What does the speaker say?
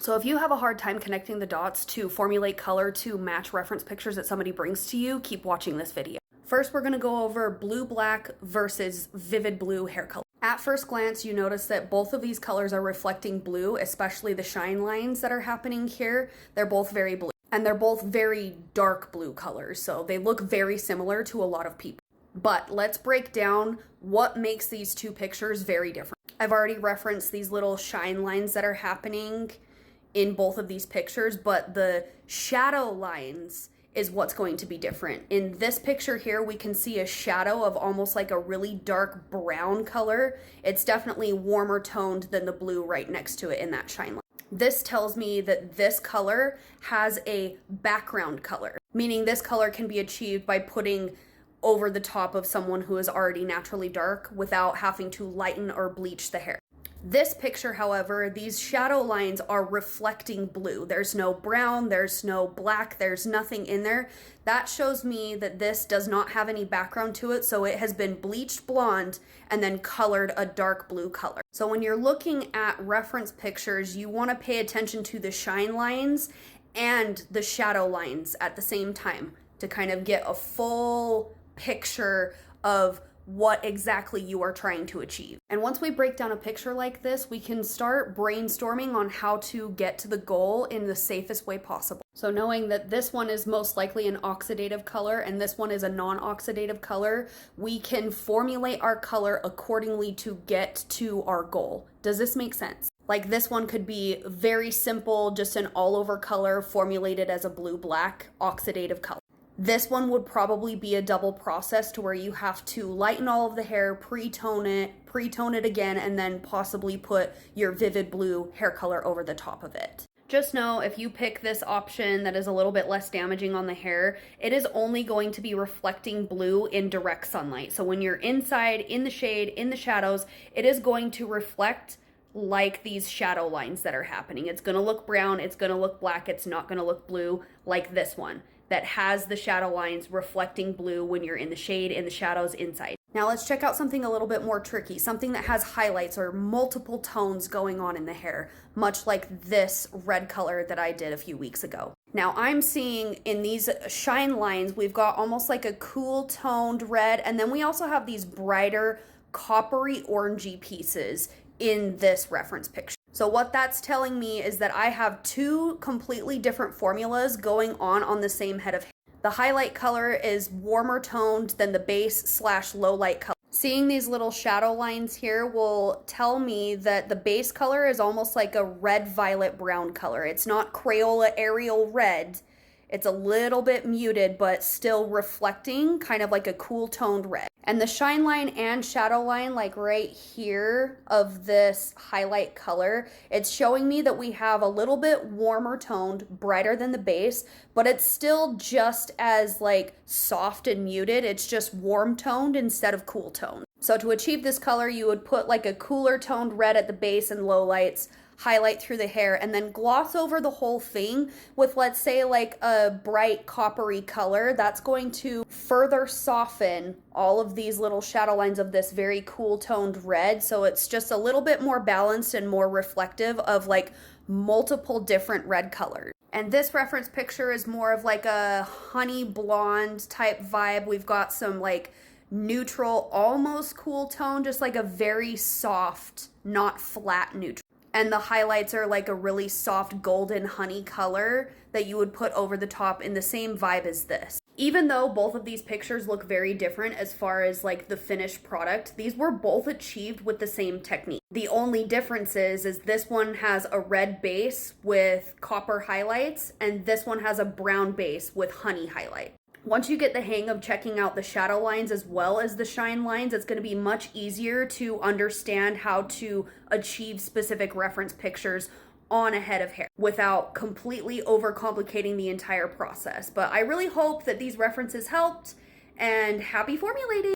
So if you have a hard time connecting the dots to formulate color to match reference pictures that somebody brings to you, keep watching this video. First, we're going to go over blue-black versus vivid blue hair color. At first glance, you notice that both of these colors are reflecting blue, especially the shine lines that are happening here. They're both very blue, and they're both very dark blue colors, so they look very similar to a lot of people. But let's break down what makes these two pictures very different. I've already referenced these little shine lines that are happening in both of these pictures, but the shadow lines is what's going to be different. In this picture here, we can see a shadow of almost like a really dark brown color. It's definitely warmer toned than the blue right next to it in that shine line. This tells me that this color has a background color, meaning this color can be achieved by putting over the top of someone who is already naturally dark without having to lighten or bleach the hair. This picture, however, these shadow lines are reflecting blue. There's no brown, there's no black, there's nothing in there. That shows me that this does not have any background to it, so it has been bleached blonde and then colored a dark blue color. So when you're looking at reference pictures, you want to pay attention to the shine lines and the shadow lines at the same time to kind of get a full picture of what exactly you are trying to achieve. And once we break down a picture like this, we can start brainstorming on how to get to the goal in the safest way possible. So knowing that this one is most likely an oxidative color and this one is a non-oxidative color, we can formulate our color accordingly to get to our goal. Does this make sense? Like this one could be very simple, just an all-over color formulated as a blue-black oxidative color. This one would probably be a double process to where you have to lighten all of the hair, pre-tone it again, and then possibly put your vivid blue hair color over the top of it. Just know if you pick this option that is a little bit less damaging on the hair, it is only going to be reflecting blue in direct sunlight. So when you're inside, in the shade, in the shadows, it is going to reflect like these shadow lines that are happening. It's going to look brown, it's going to look black, it's not going to look blue like this one that has the shadow lines reflecting blue when you're in the shade, in the shadows, inside. Now let's check out something a little bit more tricky, something that has highlights or multiple tones going on in the hair, much like this red color that I did a few weeks ago. Now I'm seeing in these shine lines, we've got almost like a cool toned red, and then we also have these brighter coppery orangey pieces in this reference picture. So what that's telling me is that I have two completely different formulas going on the same head of hair. The highlight color is warmer toned than the base / low light color. Seeing these little shadow lines here will tell me that the base color is almost like a red violet brown color. It's not Crayola Arial red. It's a little bit muted, but still reflecting kind of like a cool toned red. And the shine line and shadow line, like right here of this highlight color, it's showing me that we have a little bit warmer toned, brighter than the base, but it's still just as like soft and muted. It's just warm toned instead of cool toned. So to achieve this color, you would put like a cooler toned red at the base and low lights, highlight through the hair, and then gloss over the whole thing with, let's say, like a bright coppery color. That's going to further soften all of these little shadow lines of this very cool toned red, so it's just a little bit more balanced and more reflective of like multiple different red colors. And this reference picture is more of like a honey blonde type vibe. We've got some like neutral, almost cool tone, just like a very soft, not flat neutral. And the highlights are like a really soft golden honey color that you would put over the top in the same vibe as this. Even though both of these pictures look very different as far as like the finished product, these were both achieved with the same technique. The only difference is this one has a red base with copper highlights, and this one has a brown base with honey highlight. Once you get the hang of checking out the shadow lines as well as the shine lines, it's going to be much easier to understand how to achieve specific reference pictures on a head of hair without completely overcomplicating the entire process. But I really hope that these references helped, and happy formulating!